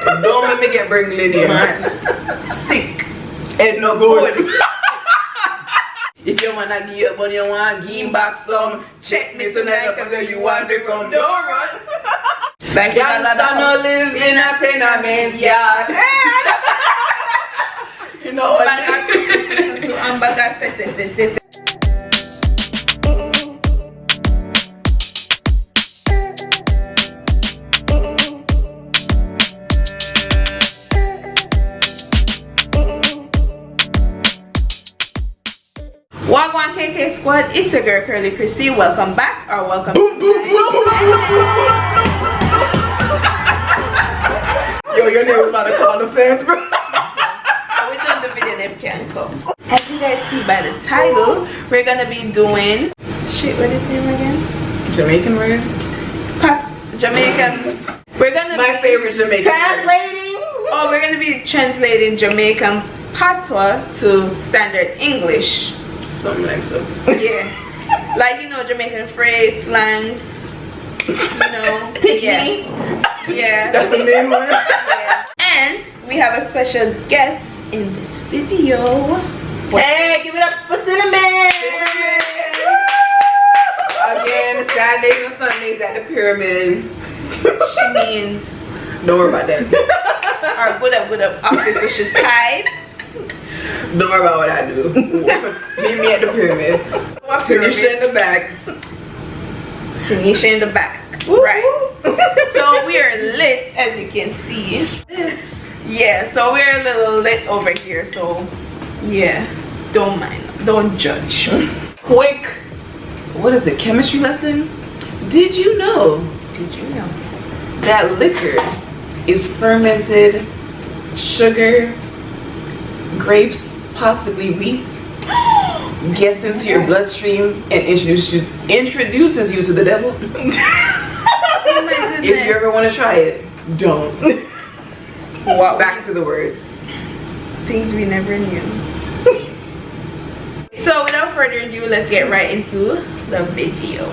Don't make me get bring linear. Sick. And no good. If you wanna give up on you want give back some, check me tonight cause you want to come. Don't run. Like gangsta no live in a tenement yard. You know what? Wagwan KK Squad, it's a girl Kurly Krissy. Welcome back or welcome Yo, your name was about to call the fans, bro. We done the video, them can come. As you guys see by the title, we're gonna be doing shit, what is his name again? Jamaican words. Jamaican. We're gonna My favorite Jamaican translating. Oh, we're gonna be translating Jamaican Patwa to standard English. Something like so. Yeah. Like, you know, Jamaican phrase, slangs, you know. Pickney. Yeah. That's the main one. Yeah. And we have a special guest in this video. Hey, give it up for Cinnamon! Again, Saturdays and Sundays at the pyramid. She means Don't worry about that. our good up office we should type. Don't worry about what I do. Meet me at the pyramid. Tanisha in the back. Tanisha in the back. Right. So we are lit, as you can see. Yeah, so we're a little lit over here. So yeah, don't mind, don't judge. Quick, what is it? Chemistry lesson? Did you know? Did you know That liquor is fermented sugar, grapes, possibly wheat, gets into your bloodstream and introduces you to the devil. Oh my goodness. If you ever want to try it, don't. Walk back to the words. Things we never knew. So without further ado, let's get right into the video.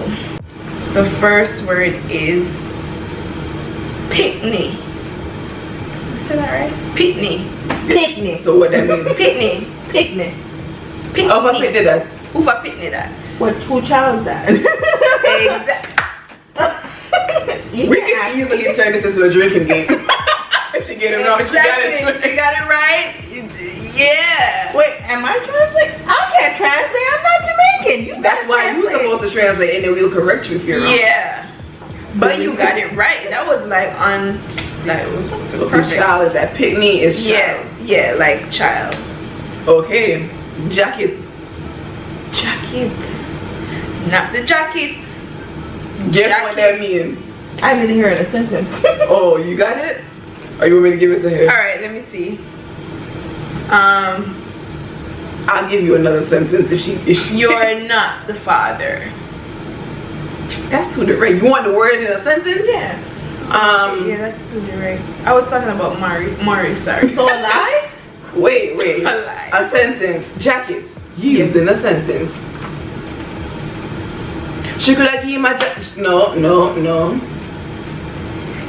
The first word is Pickney. Say that right? Pickney. Pickney. So what that means? Pickney. Pickney. Pickney. Oh, who did that? Who for Pickney that? Who child is that? Exactly. You We can can ask easily turn this into a drinking game. If she get it wrong, she got Exactly. it. You got it right? Yeah. Wait, am I translating? I can't translate. I'm not Jamaican. You That's why you're supposed to translate and then we'll correct you if you're wrong. Yeah. But you got it right. That was like on, like it was So perfect. child is that Pickney is child. Yes. Yeah, like child. Okay. Jackets. Jackets. Not the jackets. Guess what that means? I didn't hear it in a sentence. Oh, you got it? Or you want me to give it to her? Alright, let me see. I'll give you another sentence if she You're not the father. That's too direct. You want the word in a sentence? Yeah. Yeah, that's too direct. I was talking about Mari, sorry. So a lie? Wait. A lie. A sentence. Jackets. Used in a sentence. She could have given my jacket. No.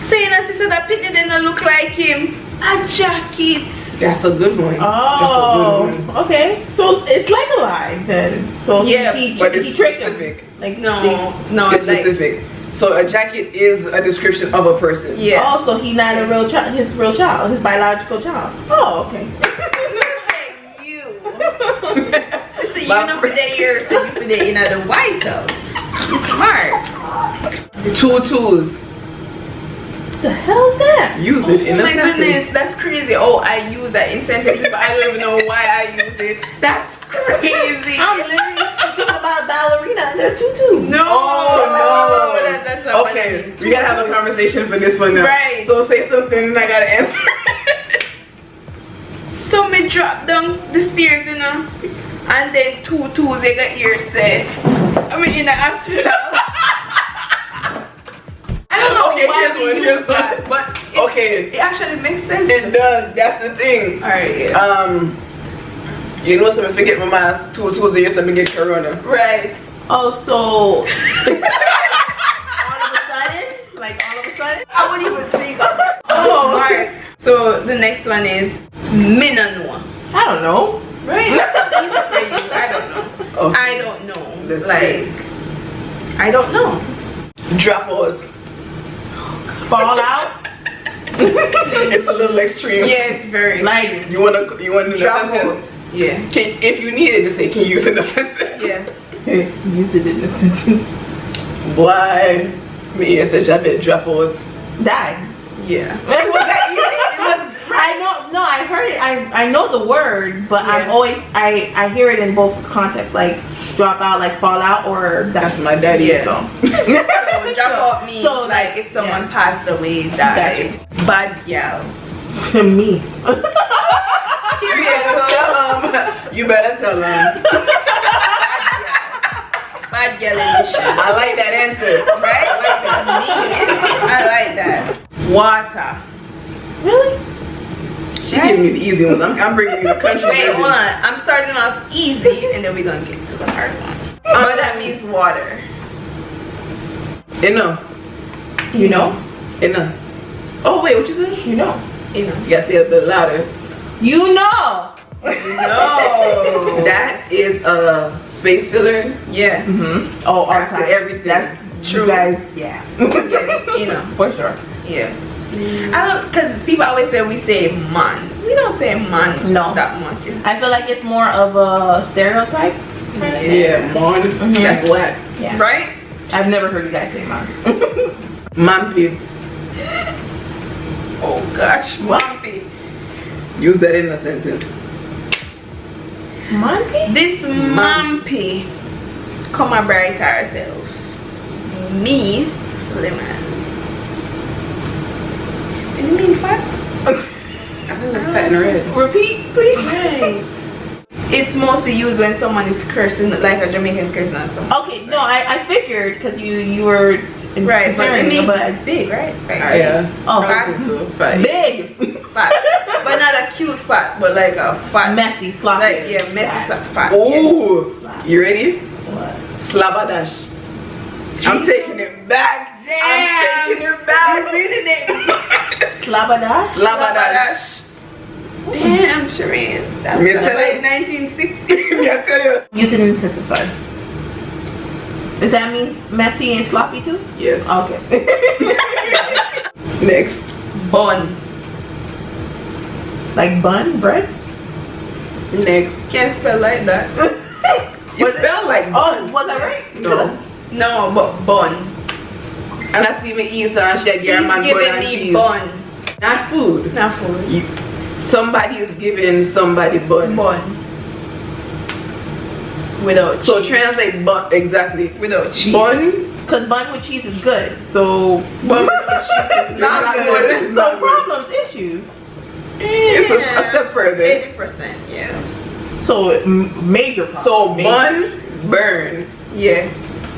Saying that sister that Pickney didn't look like him. A jacket. That's a good one. Oh, That's a good one. okay. So it's like a lie then. So Yeah, he but it's tricked him. specific. Like No, It's it's like, specific. So a jacket is a description of a person. yeah. Oh, so he's not a real child. His real child. His biological child. Oh, okay. Hey, you. So you know for the years, so you for the in the White House. You smart. 2 twos. What the hell is that? Use it in Oh a my sentence. goodness, that's crazy. Oh, I use that in sentences, but I don't even know why I use it. That's crazy. I'm literally thinking about a ballerina and they're tutu. No, Oh, no. that's not what I Okay, mean. we gotta have a conversation for this one now. Right. So say something and I gotta answer. So me drop down the stairs, you know, and then 2 twos they got here say, I'm in the hospital. I don't know Okay, why we use here's that, one. but Okay, it actually makes sense. it does. That's the thing. Alright, yeah. You know, something forget my mask. 2 twos and you're something get corona. Oh, Right. so all of a sudden, like all of a sudden, I wouldn't even think. Oh, Smart. okay. So the next one is Minanua. I don't know. Right? Easy for you. I don't know. Okay. I don't know. Let's Like, I don't know. Drop out. Fall out. It's a little extreme. Yeah, it's very Like You wanna in a Drop sentence? yeah. If you needed to say, can you use it in a sentence? Yeah. use it in a sentence. Why? Me yes, I bet drop out. Die. Yeah. Was that easy? It was. I know. No, I heard it. I know the word, but I'm Yeah. always I hear it in both contexts, like drop out, like fall out, or That's my daddy. Yeah. So. So drop out means so, like if someone yeah. passed away, died. Bad gyal. me. Period. Tell 'em. You better tell them. Bad gyal edition. I like that answer. Right? I like that. Wata. Really? She giving me the easy ones. I'm bringing you the country Wait, version. hold on. I'm starting off easy and then we're gonna get to the hard one. But that means water. Enough. You know? Enough. Oh wait, what you say? You know? You know. You gotta say it a bit louder. You know? No. That is a space filler. Yeah. Mm-hmm. Oh, all After time. everything. That's True. You guys, yeah. Yeah. You know. For sure. Yeah. I don't, because people always say we say man. We don't say man No. that much. I feel like it's more of a stereotype. Yeah, mon. That's whack. Yeah. Right? I've never heard you guys say man. Mampy. Oh gosh. Mampy. Use that in a sentence. Monkey? This Mampy come a bright herself. Me slim as. Does it mean fat? I think that's fat and red. Repeat, please. Right. It's mostly used when someone is cursing, like a Jamaican's cursing on someone. Okay, no, I figured because you were Right, but it comparing, means but big, right? Right. Yeah. oh, I think so. Fat. big, Fat. But not a cute fat, but like a fat. messy, sloppy. Like, yeah, messy fat. Ooh. You ready? What? Slaba dash. I'm taking it back. Damn. I'm taking it back. You really did. Slabadash? Slaba dash. Damn, Shireen. That's Me tell like you. 1960. Me I tell you. Use it in the sentence, sorry. Does that mean messy and sloppy too? Yes. Okay. Next. Bun. Like bun, bread? Next. Can't spell like that. You spell like Oh, was I right? No. No, but bun. And that's even Easter and she He's get man giving butter and me cheese. bun. Not food. Not food. Somebody is giving somebody bun. Bun. Without cheese. So translate bun exactly. Without cheese. Bun. Because bun with cheese is good. So Bun without cheese is Not not good. good. It's no not good. problems, issues. It's a step further. 80%, yeah. So major problems. So Major. bun, burn. Yeah.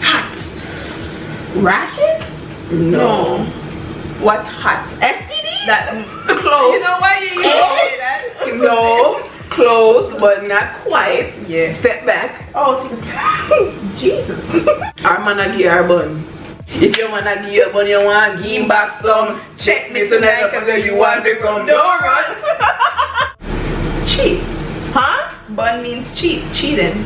Hot. Rashes? No. What's hot? STD? That close. You know why you say that? No. Close, but not quite. Yeah. Step back. Oh, Jesus. Our man a give our bun. If your man a give you a bun, you want to give him back some. Check me tonight because you want to come. Don't run. Cheat. Huh? Bun means cheat. Cheating.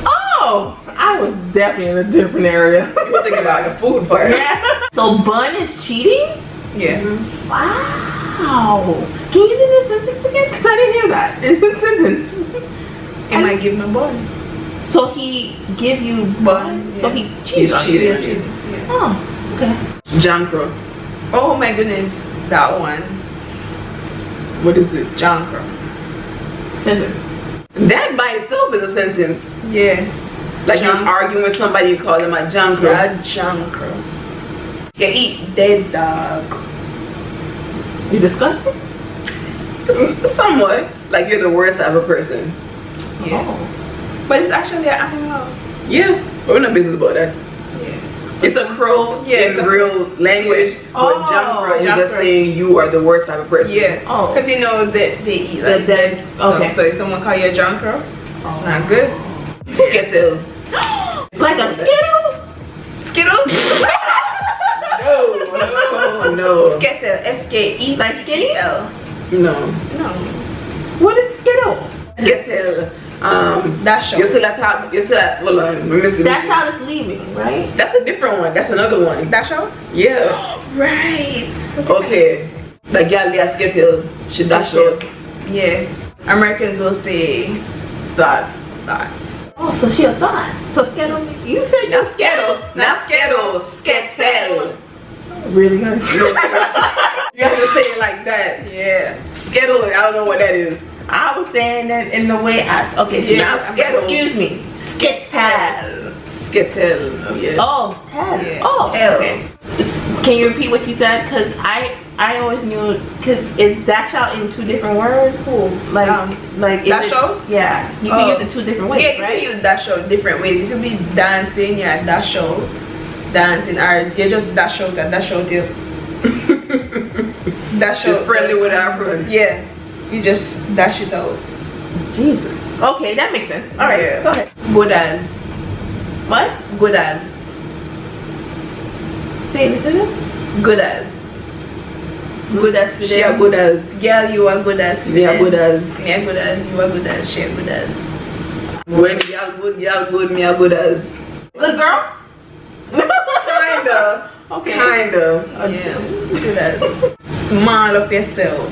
Oh, I was definitely in a different area. You were thinking about the food part. Yeah. So bun is cheating? Yeah. Wow. Can you use it in a sentence again? Because I didn't hear that in the sentence. Am I giving a bun? So he give you bun? Bun, So yeah. he cheats on cheating. you. Yeah, cheating. Yeah. Oh, okay. Johncrow. Oh my goodness. That one. What is it? Johncrow. Sentence. That by itself is a sentence. Yeah. Like you're John- arguing with somebody, you call them a Johncrow. Yeah, Johncrow. You eat dead dog. You disgusted? Somewhat. Like you're the worst type of person. Yeah. Oh. But it's actually an animal. Yeah. We're not business about that. Yeah. It's a crow Yeah, in it's a- real language, Yeah. but Oh, Johncrow is Johncrow. just saying you are the worst type of person. Yeah. Oh. Because you know that they eat like The dead dead- stuff. okay. So if someone call you a Johncrow, it's not good. Skittle. Like a Skittle? Skittles? No. Oh no. Skettle. S-K-E. Like skinny? No. No. What is Skittle? Skettle. Dash out. You're still at top. You're still at. Hold on. We're missing. Dash out is leaving, right? That's a different one. That's another one. Dash out? Yeah. Right. Okay. The gyal they skettle. She dash out. Yeah. Americans will say That. that. Oh, so she a thought. So Skittle, you said Not skettle. Not skettle. Skettle. really gonna You have to say it like that. Yeah. Skettle. I don't know what that is. I was saying that in the way I Yeah, Skittle. excuse me. Skittle. Skettle. Yeah. Oh, tel. Yeah. Oh, Tel. okay. Can you repeat what you said? Cause I always knew, cause is dash out in two different words? Cool. Like is dash it- out? Yeah, you can use it two different ways, Yeah, you right? can use dash out different ways. It could be dancing, yeah, dash out. Dancing, or you just dash out and dash out you. Dash She's out. friendly with our friend. Yeah. You just dash it out. Jesus. Okay, that makes sense. All right, Yeah. go ahead. Goodas. What? Goodas. Say it. Say it. Goodas. Goodas for She a them. good as. Girl, you are good as. Me a good as. Me a good as. You are good as. She a good as. When gyal good, me a good as. Good girl. Kinda. Okay. Kinda. Yeah. Good as. Small up yourself.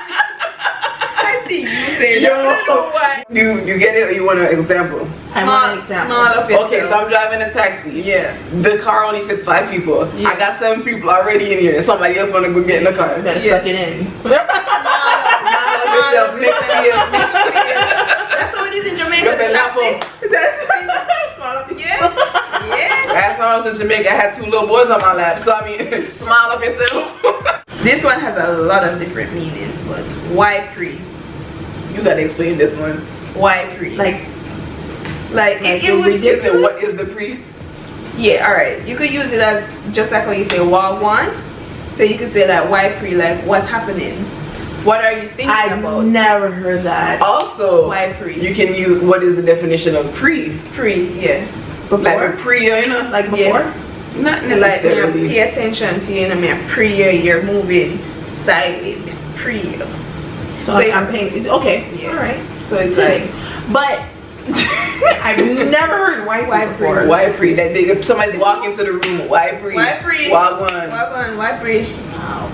I see you say Yo. that. You get it or you want an example? I want an example. Small up yourself. Okay, so I'm driving a taxi. Yeah. The car only fits 5 people. Yeah. I got 7 people already in here and somebody else wanna go get in the car. You better Yeah. suck it in. Yourself, mixed feels. That's how it is in Jamaica. You're The the taxi. That's Yeah. Yeah. Last time I was in Jamaica, I had 2 little boys on my lap. So I mean, smile up yourself. This one has a lot of different meanings, but why pree? You gotta explain this one. Why pree? like it would. Is it what is the pree? Yeah, alright. You could use it as just like how you say wagwan. So you could say that why pree, like what's happening? What are you thinking I've about? never heard that Also, Why pree? you can use what is the definition of pree? Pree, yeah. before. Like a pree, you know? Like before. Yeah. Not Like necessarily. pay attention to you know me pree you're moving sideways, me pree. So So I'm paying. Okay. Yeah. All right. So it's like But I've never heard white Why before. pree? Why pree? That they, if somebody's walking into the room, why pree? why pree? Wagwan. Wagwan, why pree? Wow.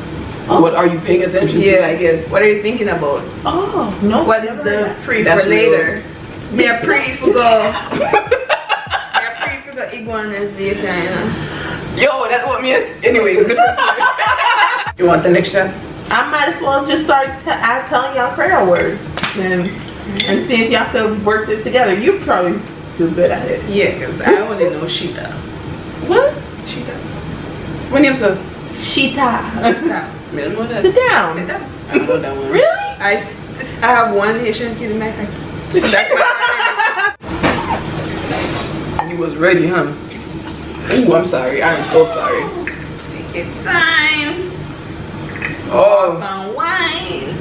What are you paying attention to, I guess? What are you thinking about? Oh no. What is the pre That's for real. later? Me a pre for go. Me a pre for go iguanas later, you know. Yo, that's what me is. Anyways, you want the next shot? I might as well just start telling y'all Creole words and see if y'all can work it together. You probably do good at it. Yeah, because I only know Shita. What? Shita. What name, sir? Shita. Shita. I don't know that. Sit down. Sit down. I don't know that one. Really? I have one Haitian kid in my family. That's my You was ready, huh? Ooh, I'm sorry. I am so sorry. Take your time. Oh, Walk on wine.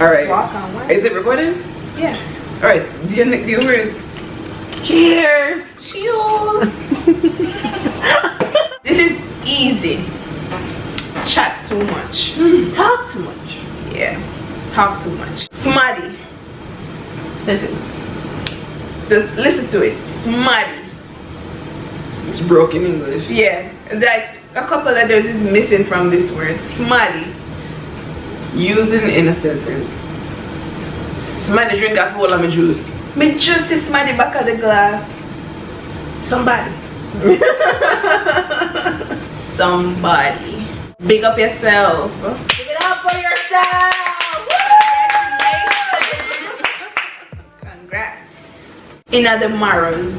all right. Walk on wine. Is it recording? Yeah. All right. Do your words. Cheers. Cheers. This is easy. Chat too much. Talk too much. Yeah. Talk too much. Smaddy. Sentence. Just listen to it. Smaddy. It's broken English. Yeah. Like a couple letters is missing from this word. Smaddy. Using in a sentence. Somebody drink a whole of my juice. Me just see Smaddy back of the glass. Somebody. Somebody. Big up yourself. Give it up for yourself. Congrats. Inna the marrows.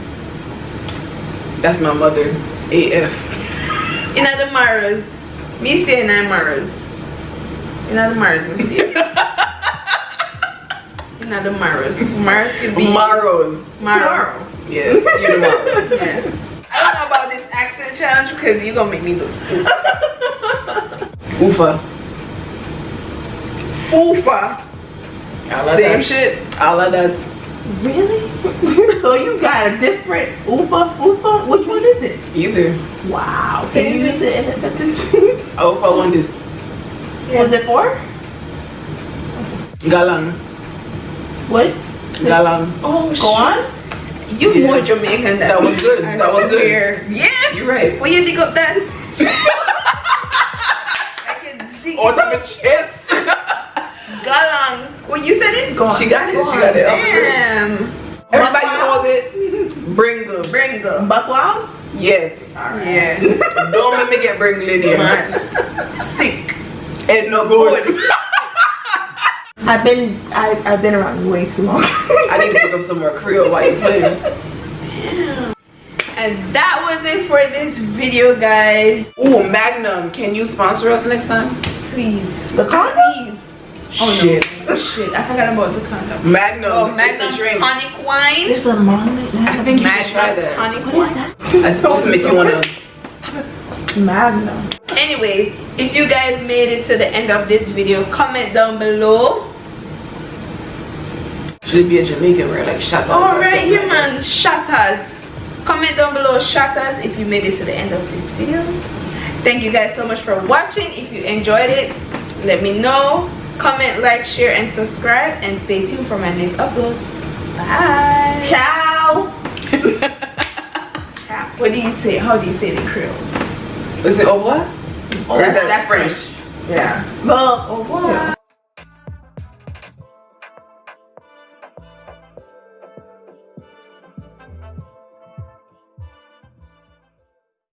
That's my mother. AF. Inna the marrows. Me say inna the marrows. Inna the marrows, me say. Inna the marrows. Marrows could be Marrows. marrows. Yes, you tomorrow. Yeah. I don't know about this accent challenge because you're gonna make me look stupid. Oofa. Fufa. All of Same that. shit. All of that. Really? So you got a different oofa foofa? Which one is it? Either. Wow. Can you use it in a sentence, please? Oh, for one this. Was it for? Galang. What? Galang. Oh, Go on. You more Jamaican than That was good. That was good. Yeah. You're right. Will you dig up that? I can dig On it top up. of chest. Galang. Well, you said it. Go on. She got it. Go She on. got it. Damn. Everybody Patwa. calls it Bringle. Bringle. Buckwild? Yes. Yeah. Don't let me get Bringle in here. Man. Sick. And no good. I've been around you way too long. I need to pick up some more Creole while you're playing. And that was it for this video, guys. Ooh, Magnum. Can you sponsor us next time? Please. The condom? Please. Oh Shit. no. Oh shit. I forgot about the condom. Magnum. Oh, it's Magnum a drink. tonic wine. It's a moment. I think you should try Magnum that. tonic What wine. is that? That's supposed to make you wanna. Magnum. Anyways, if you guys made it to the end of this video, comment down below. Should it be a Jamaican word like Shottas? All right, here, man. Shottas. Comment down below, Shottas, if you made it to the end of this video. Thank you guys so much for watching. If you enjoyed it, let me know. Comment, like, share, and subscribe. And stay tuned for my next upload. Bye. Ciao. Ciao. What do you say? How do you say it in Creole? Is it au revoir? Or is that That's French? Yeah. Well, Au revoir.